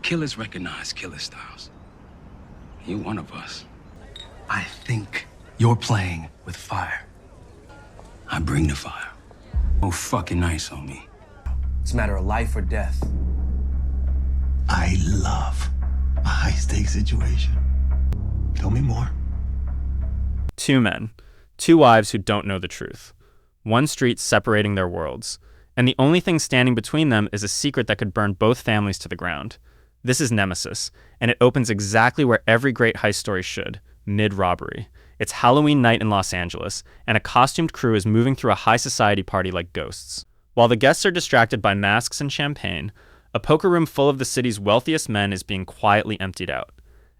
Killers recognize killer styles. You're one of us. I think you're playing with fire. I bring the fire. Oh, fucking nice on me. It's a matter of life or death. I love a high-stakes situation. Tell me more. Two men, two wives who don't know the truth. One street separating their worlds. And the only thing standing between them is a secret that could burn both families to the ground. This is Nemesis, and it opens exactly where every great heist story should, mid-robbery. It's Halloween night in Los Angeles, and a costumed crew is moving through a high society party like ghosts. While the guests are distracted by masks and champagne, a poker room full of the city's wealthiest men is being quietly emptied out.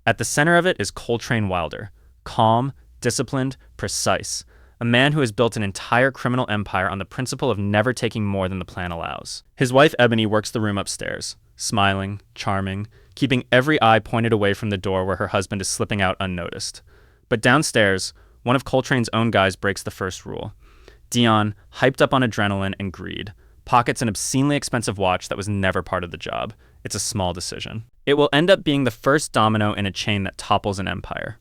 At the center of it is Coltrane Wilder, calm, disciplined, precise, a man who has built an entire criminal empire on the principle of never taking more than the plan allows. His wife Ebony works the room upstairs, smiling, charming, keeping every eye pointed away from the door where her husband is slipping out unnoticed. But downstairs, one of Coltrane's own guys breaks the first rule. Dion, hyped up on adrenaline and greed, pockets an obscenely expensive watch that was never part of the job. It's a small decision. It will end up being the first domino in a chain that topples an empire.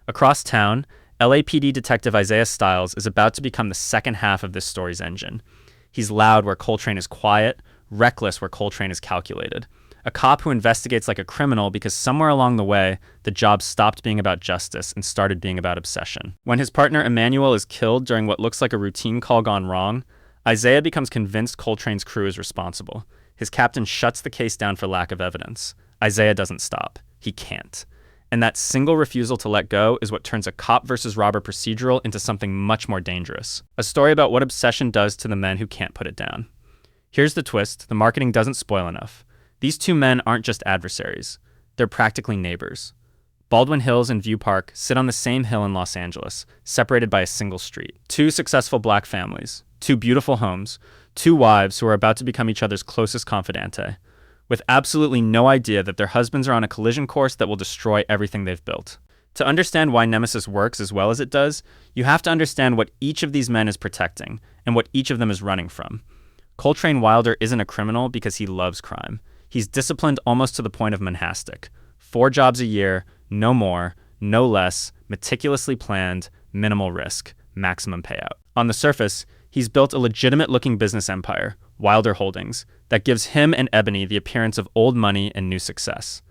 Across town, LAPD Detective Isaiah Stiles is about to become the second half of this story's engine. He's loud where Coltrane is quiet, reckless where Coltrane is calculated. A cop who investigates like a criminal because somewhere along the way, the job stopped being about justice and started being about obsession. When his partner Emmanuel is killed during what looks like a routine call gone wrong, Isaiah becomes convinced Coltrane's crew is responsible. His captain shuts the case down for lack of evidence. Isaiah doesn't stop. He can't. And that single refusal to let go is what turns a cop versus robber procedural into something much more dangerous. A story about what obsession does to the men who can't put it down. Here's the twist: the marketing doesn't spoil enough. These two men aren't just adversaries. They're practically neighbors. Baldwin Hills and View Park sit on the same hill in Los Angeles, separated by a single street. Two successful black families, two beautiful homes, two wives who are about to become each other's closest confidante, with absolutely no idea that their husbands are on a collision course that will destroy everything they've built. To understand why Nemesis works as well as it does, you have to understand what each of these men is protecting and what each of them is running from. Coltrane Wilder isn't a criminal because he loves crime. He's disciplined almost to the point of monastic. 4 jobs a year, no more, no less, meticulously planned, minimal risk, maximum payout. On the surface, he's built a legitimate-looking business empire, Wilder Holdings, that gives him and Ebony the appearance of old money and new success.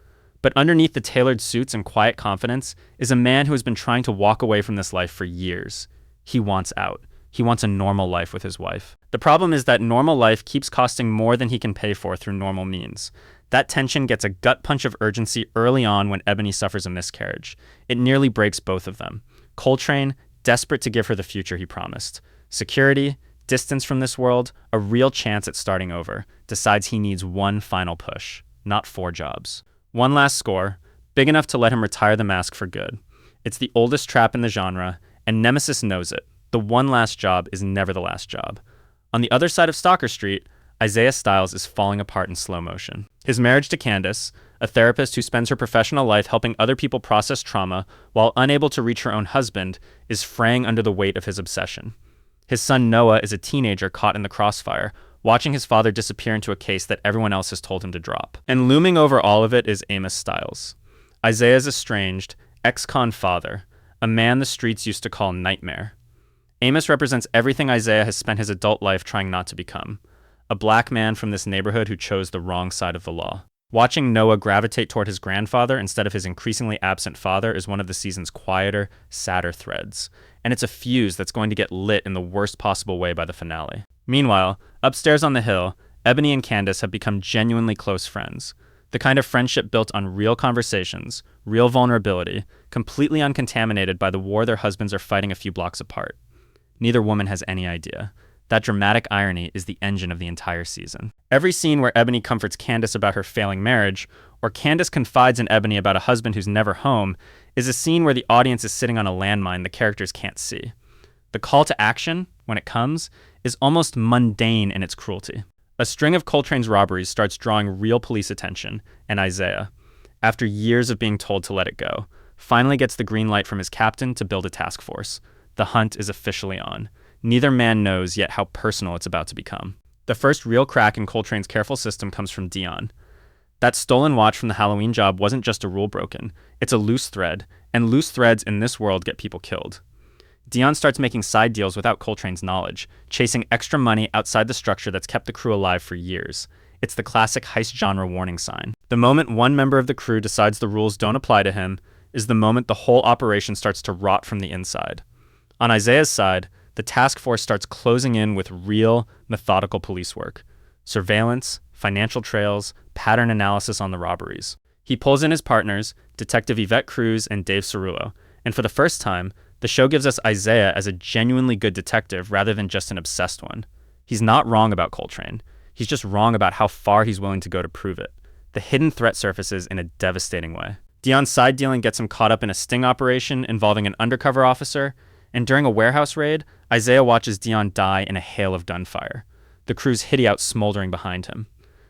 But underneath the tailored suits and quiet confidence is a man who has been trying to walk away from this life for years. He wants out. He wants a normal life with his wife. The problem is that normal life keeps costing more than he can pay for through normal means. That tension gets a gut punch of urgency early on when Ebony suffers a miscarriage. It nearly breaks both of them. Coltrane, desperate to give her the future he promised. Security, distance from this world, a real chance at starting over, decides he needs one final push, not 4 jobs. One last score, big enough to let him retire the mask for good. It's the oldest trap in the genre, and Nemesis knows it. The one last job is never the last job. On the other side of Stalker Street, Isaiah Stiles is falling apart in slow motion. His marriage to Candace, a therapist who spends her professional life helping other people process trauma while unable to reach her own husband, is fraying under the weight of his obsession. His son Noah is a teenager caught in the crossfire, watching his father disappear into a case that everyone else has told him to drop. And looming over all of it is Amos Stiles, Isaiah's estranged, ex-con father, a man the streets used to call Nightmare. Amos represents everything Isaiah has spent his adult life trying not to become, a black man from this neighborhood who chose the wrong side of the law. Watching Noah gravitate toward his grandfather instead of his increasingly absent father is one of the season's quieter, sadder threads, and it's a fuse that's going to get lit in the worst possible way by the finale. Meanwhile, upstairs on the hill, Ebony and Candace have become genuinely close friends, the kind of friendship built on real conversations, real vulnerability, completely uncontaminated by the war their husbands are fighting a few blocks apart. Neither woman has any idea. That dramatic irony is the engine of the entire season. Every scene where Ebony comforts Candace about her failing marriage, or Candace confides in Ebony about a husband who's never home, is a scene where the audience is sitting on a landmine the characters can't see. The call to action, when it comes, is almost mundane in its cruelty. A string of Coltrane's robberies starts drawing real police attention, and Isaiah, after years of being told to let it go, finally gets the green light from his captain to build a task force. The hunt is officially on. Neither man knows yet how personal it's about to become. The first real crack in Coltrane's careful system comes from Dion. That stolen watch from the Halloween job wasn't just a rule broken, it's a loose thread, and loose threads in this world get people killed. Dion starts making side deals without Coltrane's knowledge, chasing extra money outside the structure that's kept the crew alive for years. It's the classic heist genre warning sign. The moment one member of the crew decides the rules don't apply to him is the moment the whole operation starts to rot from the inside. On Isaiah's side, the task force starts closing in with real, methodical police work. Surveillance, financial trails, pattern analysis on the robberies. He pulls in his partners, Detective Yvette Cruz and Dave Cerullo, and for the first time, the show gives us Isaiah as a genuinely good detective rather than just an obsessed one. He's not wrong about Coltrane. He's just wrong about how far he's willing to go to prove it. The hidden threat surfaces in a devastating way. Dion's side dealing gets him caught up in a sting operation involving an undercover officer, and during a warehouse raid, Isaiah watches Dion die in a hail of gunfire, the crew's hideout smoldering behind him.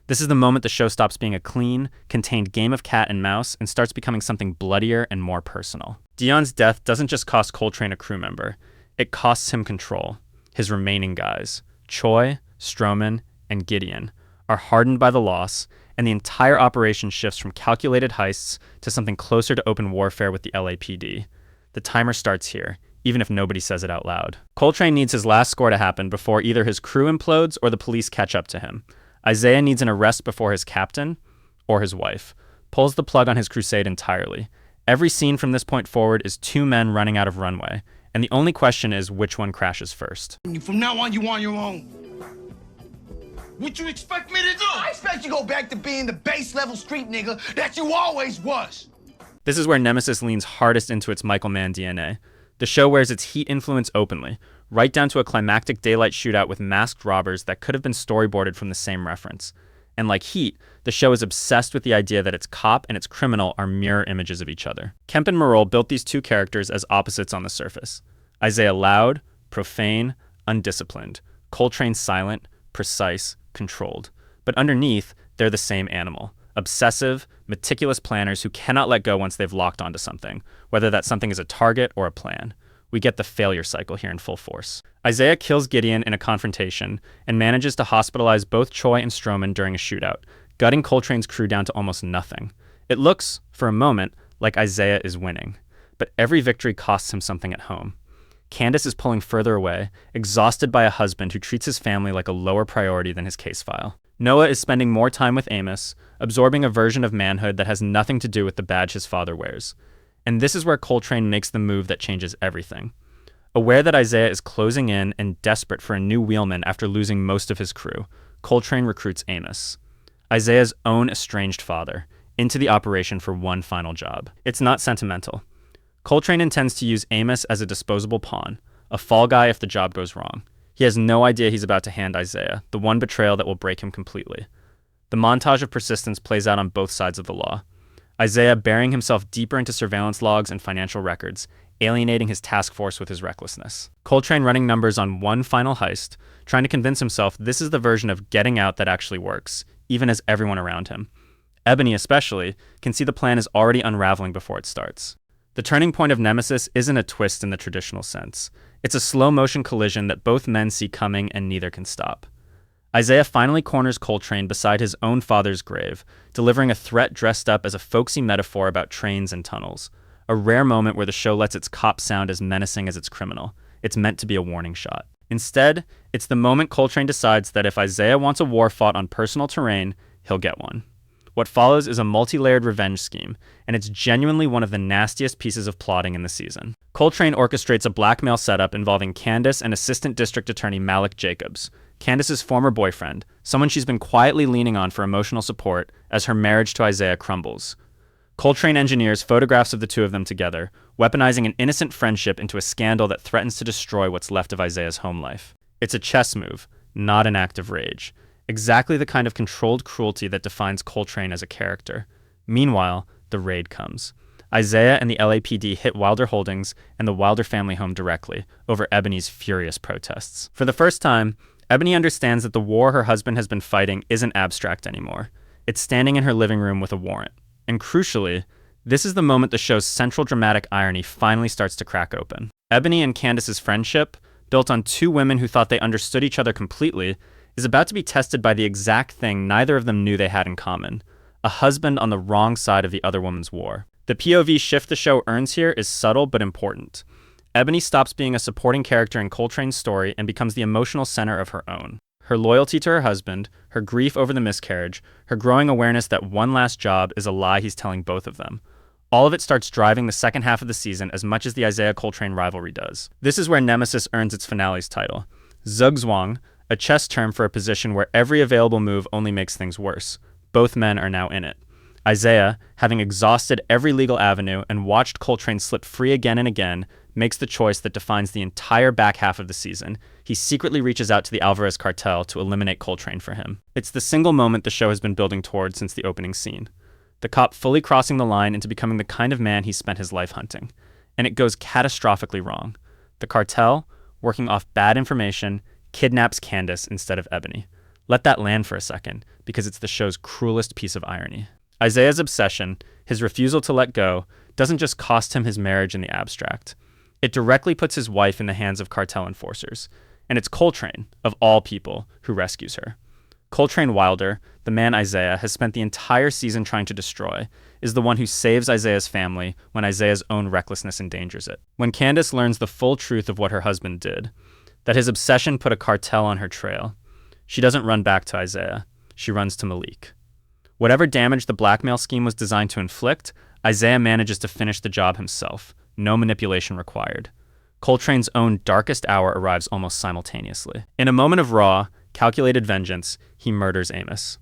This is the moment the show stops being a clean, contained game of cat and mouse and starts becoming something bloodier and more personal. Dion's death doesn't just cost Coltrane a crew member, it costs him control. His remaining guys, Choi, Stroman, and Gideon, are hardened by the loss, and the entire operation shifts from calculated heists to something closer to open warfare with the LAPD. The timer starts here, even if nobody says it out loud. Coltrane needs his last score to happen before either his crew implodes or the police catch up to him. Isaiah needs an arrest before his captain, or his wife, pulls the plug on his crusade entirely. Every scene from this point forward is two men running out of runway, and the only question is which one crashes first. From now on, you on your own. What you expect me to do? I expect you go back to being the base level street nigga that you always was. This is where Nemesis leans hardest into its Michael Mann DNA. The show wears its heat influence openly, right down to a climactic daylight shootout with masked robbers that could have been storyboarded from the same reference. And like Heat, the show is obsessed with the idea that its cop and its criminal are mirror images of each other. Kemp and Morrell built these two characters as opposites on the surface. Isaiah loud, profane, undisciplined. Coltrane silent, precise, controlled. But underneath, they're the same animal. Obsessive, meticulous planners who cannot let go once they've locked onto something, whether that something is a target or a plan. We get the failure cycle here in full force. Isaiah kills Gideon in a confrontation and manages to hospitalize both Choi and Stroman during a shootout, gutting Coltrane's crew down to almost nothing. It looks, for a moment, like Isaiah is winning, but every victory costs him something at home. Candace is pulling further away, exhausted by a husband who treats his family like a lower priority than his case file. Noah is spending more time with Amos, absorbing a version of manhood that has nothing to do with the badge his father wears. And this is where Coltrane makes the move that changes everything. Aware that Isaiah is closing in and desperate for a new wheelman after losing most of his crew, Coltrane recruits Amos, Isaiah's own estranged father, into the operation for one final job. It's not sentimental. Coltrane intends to use Amos as a disposable pawn, a fall guy if the job goes wrong. He has no idea he's about to hand Isaiah the one betrayal that will break him completely. The montage of persistence plays out on both sides of the law. Isaiah burying himself deeper into surveillance logs and financial records, alienating his task force with his recklessness. Coltrane running numbers on one final heist, trying to convince himself this is the version of getting out that actually works, even as everyone around him. Ebony especially can see the plan is already unraveling before it starts. The turning point of Nemesis isn't a twist in the traditional sense. It's a slow-motion collision that both men see coming and neither can stop. Isaiah finally corners Coltrane beside his own father's grave, delivering a threat dressed up as a folksy metaphor about trains and tunnels. A rare moment where the show lets its cop sound as menacing as its criminal. It's meant to be a warning shot. Instead, it's the moment Coltrane decides that if Isaiah wants a war fought on personal terrain, he'll get one. What follows is a multi-layered revenge scheme, and it's genuinely one of the nastiest pieces of plotting in the season. Coltrane orchestrates a blackmail setup involving Candace and Assistant District Attorney Malik Jacobs, Candace's former boyfriend, someone she's been quietly leaning on for emotional support as her marriage to Isaiah crumbles. Coltrane engineers photographs of the two of them together, weaponizing an innocent friendship into a scandal that threatens to destroy what's left of Isaiah's home life. It's a chess move, not an act of rage. Exactly the kind of controlled cruelty that defines Coltrane as a character. Meanwhile, the raid comes. Isaiah and the LAPD hit Wilder Holdings and the Wilder family home directly, over Ebony's furious protests. For the first time, Ebony understands that the war her husband has been fighting isn't abstract anymore. It's standing in her living room with a warrant. And crucially, this is the moment the show's central dramatic irony finally starts to crack open. Ebony and Candace's friendship, built on two women who thought they understood each other completely, is about to be tested by the exact thing neither of them knew they had in common: a husband on the wrong side of the other woman's war. The POV shift the show earns here is subtle but important. Ebony stops being a supporting character in Coltrane's story and becomes the emotional center of her own. Her loyalty to her husband, her grief over the miscarriage, her growing awareness that one last job is a lie he's telling both of them. All of it starts driving the second half of the season as much as the Isaiah-Coltrane rivalry does. This is where Nemesis earns its finale's title. Zugzwang, a chess term for a position where every available move only makes things worse. Both men are now in it. Isaiah, having exhausted every legal avenue and watched Coltrane slip free again and again, makes the choice that defines the entire back half of the season. He secretly reaches out to the Alvarez cartel to eliminate Coltrane for him. It's the single moment the show has been building toward since the opening scene. The cop fully crossing the line into becoming the kind of man he spent his life hunting. And it goes catastrophically wrong. The cartel, working off bad information, kidnaps Candace instead of Ebony. Let that land for a second, because it's the show's cruelest piece of irony. Isaiah's obsession, his refusal to let go, doesn't just cost him his marriage in the abstract. It directly puts his wife in the hands of cartel enforcers. And it's Coltrane, of all people, who rescues her. Coltrane Wilder, the man Isaiah has spent the entire season trying to destroy, is the one who saves Isaiah's family when Isaiah's own recklessness endangers it. When Candace learns the full truth of what her husband did, that his obsession put a cartel on her trail, she doesn't run back to Isaiah. She runs to Malik. Whatever damage the blackmail scheme was designed to inflict, Isaiah manages to finish the job himself. No manipulation required. Coltrane's own darkest hour arrives almost simultaneously. In a moment of raw, calculated vengeance, he murders Amos,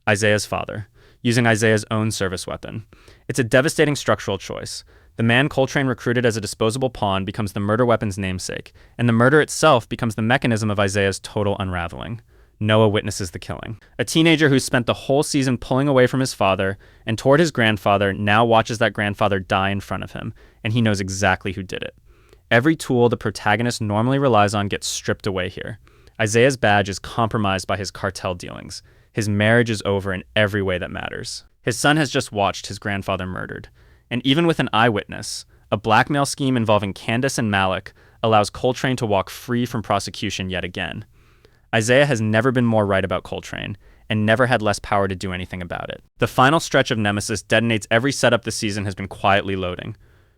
Isaiah's father, using Isaiah's own service weapon. It's a devastating structural choice. The man Coltrane recruited as a disposable pawn becomes the murder weapon's namesake, and the murder itself becomes the mechanism of Isaiah's total unraveling. Noah witnesses the killing. A teenager who spent the whole season pulling away from his father and toward his grandfather now watches that grandfather die in front of him, and he knows exactly who did it. Every tool the protagonist normally relies on gets stripped away here. Isaiah's badge is compromised by his cartel dealings. His marriage is over in every way that matters. His son has just watched his grandfather murdered. And even with an eyewitness, a blackmail scheme involving Candace and Malik allows Coltrane to walk free from prosecution yet again. Isaiah has never been more right about Coltrane, and never had less power to do anything about it. The final stretch of Nemesis detonates every setup the season has been quietly loading.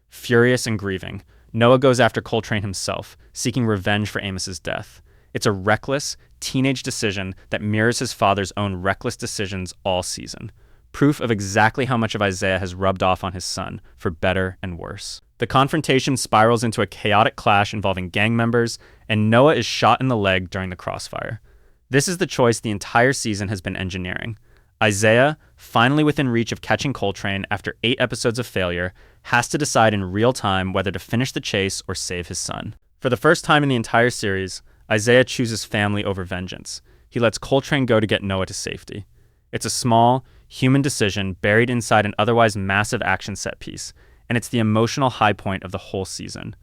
Furious and grieving, Noah goes after Coltrane himself, seeking revenge for Amos's death. It's a reckless, teenage decision that mirrors his father's own reckless decisions all season. Proof of exactly how much of Isaiah has rubbed off on his son, for better and worse. The confrontation spirals into a chaotic clash involving gang members, and Noah is shot in the leg during the crossfire. This is the choice the entire season has been engineering. Isaiah, finally within reach of catching Coltrane after 8 episodes of failure, has to decide in real time whether to finish the chase or save his son. For the first time in the entire series, Isaiah chooses family over vengeance. He lets Coltrane go to get Noah to safety. It's a small, human decision buried inside an otherwise massive action set piece, and it's the emotional high point of the whole season.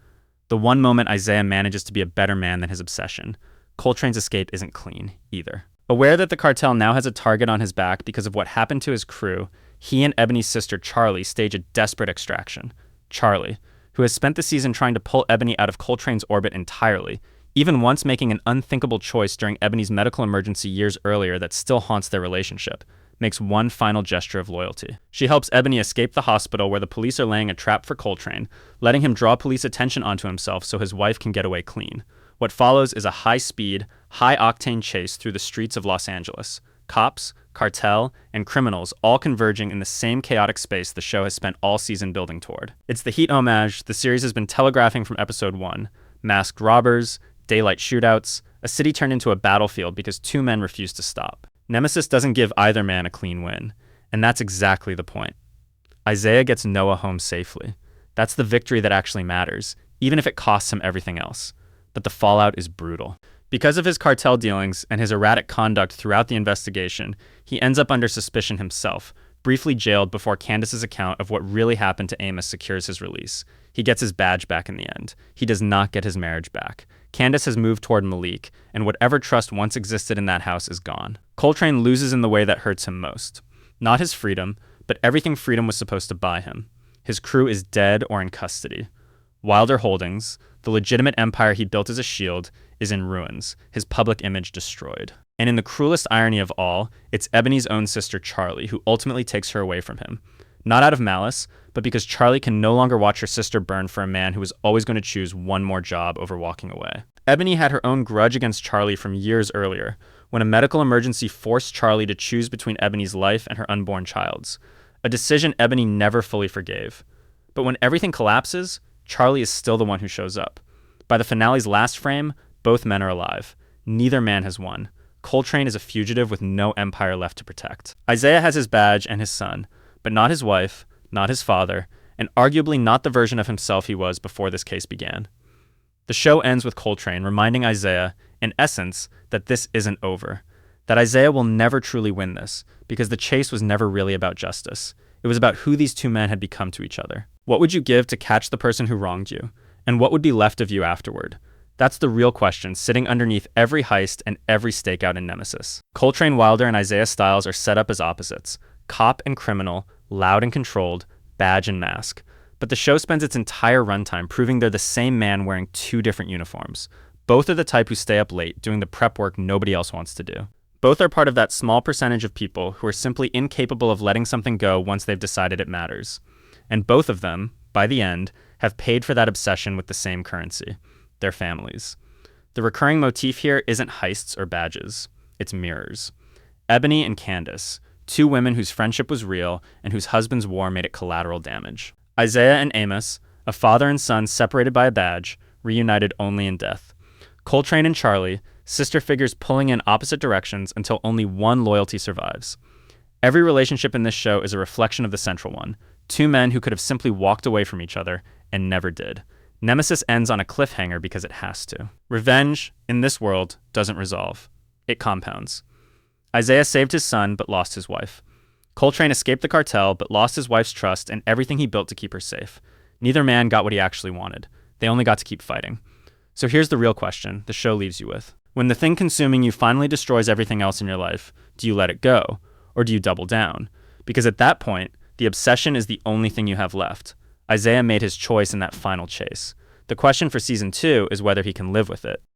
The one moment Isaiah manages to be a better man than his obsession. Coltrane's escape isn't clean, either. Aware that the cartel now has a target on his back because of what happened to his crew, he and Ebony's sister Charlie stage a desperate extraction. Charlie, who has spent the season trying to pull Ebony out of Coltrane's orbit entirely, even once making an unthinkable choice during Ebony's medical emergency years earlier that still haunts their relationship, makes one final gesture of loyalty. She helps Ebony escape the hospital where the police are laying a trap for Coltrane, letting him draw police attention onto himself so his wife can get away clean. What follows is a high-speed, high-octane chase through the streets of Los Angeles. Cops, cartel, and criminals all converging in the same chaotic space the show has spent all season building toward. It's the Heat homage the series has been telegraphing from episode 1. Masked robbers, daylight shootouts, a city turned into a battlefield because 2 men refused to stop. Nemesis doesn't give either man a clean win, and that's exactly the point. Isaiah gets Noah home safely. That's the victory that actually matters, even if it costs him everything else. But the fallout is brutal. Because of his cartel dealings and his erratic conduct throughout the investigation, he ends up under suspicion himself, briefly jailed before Candace's account of what really happened to Amos secures his release. He gets his badge back in the end. He does not get his marriage back. Candace has moved toward Malik, and whatever trust once existed in that house is gone. Coltrane loses in the way that hurts him most. Not his freedom, but everything freedom was supposed to buy him. His crew is dead or in custody. Wilder Holdings, the legitimate empire he built as a shield, is in ruins, his public image destroyed. And in the cruelest irony of all, it's Ebony's own sister Charlie who ultimately takes her away from him. Not out of malice, but because Charlie can no longer watch her sister burn for a man who was always going to choose one more job over walking away. Ebony had her own grudge against Charlie from years earlier, when a medical emergency forced Charlie to choose between Ebony's life and her unborn child's, a decision Ebony never fully forgave. But when everything collapses, Charlie is still the one who shows up. By the finale's last frame, both men are alive. Neither man has won. Coltrane is a fugitive with no empire left to protect. Isaiah has his badge and his son, but not his wife, not his father, and arguably not the version of himself he was before this case began. The show ends with Coltrane reminding Isaiah, in essence, that this isn't over, that Isaiah will never truly win this, because the chase was never really about justice. It was about who these two men had become to each other. What would you give to catch the person who wronged you? And what would be left of you afterward? That's the real question sitting underneath every heist and every stakeout in Nemesis. Coltrane Wilder and Isaiah Stiles are set up as opposites, cop and criminal, loud and controlled, badge and mask. But the show spends its entire runtime proving they're the same man wearing two different uniforms. Both are the type who stay up late, doing the prep work nobody else wants to do. Both are part of that small percentage of people who are simply incapable of letting something go once they've decided it matters. And both of them, by the end, have paid for that obsession with the same currency, their families. The recurring motif here isn't heists or badges, it's mirrors. Ebony and Candace, two women whose friendship was real and whose husband's war made it collateral damage. Isaiah and Amos, a father and son separated by a badge, reunited only in death. Coltrane and Charlie, sister figures pulling in opposite directions until only one loyalty survives. Every relationship in this show is a reflection of the central one, two men who could have simply walked away from each other and never did. Nemesis ends on a cliffhanger because it has to. Revenge, in this world, doesn't resolve. It compounds. Isaiah saved his son but lost his wife. Coltrane escaped the cartel but lost his wife's trust and everything he built to keep her safe. Neither man got what he actually wanted. They only got to keep fighting. So here's the real question the show leaves you with. When the thing consuming you finally destroys everything else in your life, do you let it go? Or do you double down? Because at that point, the obsession is the only thing you have left. Isaiah made his choice in that final chase. The question for season 2 is whether he can live with it.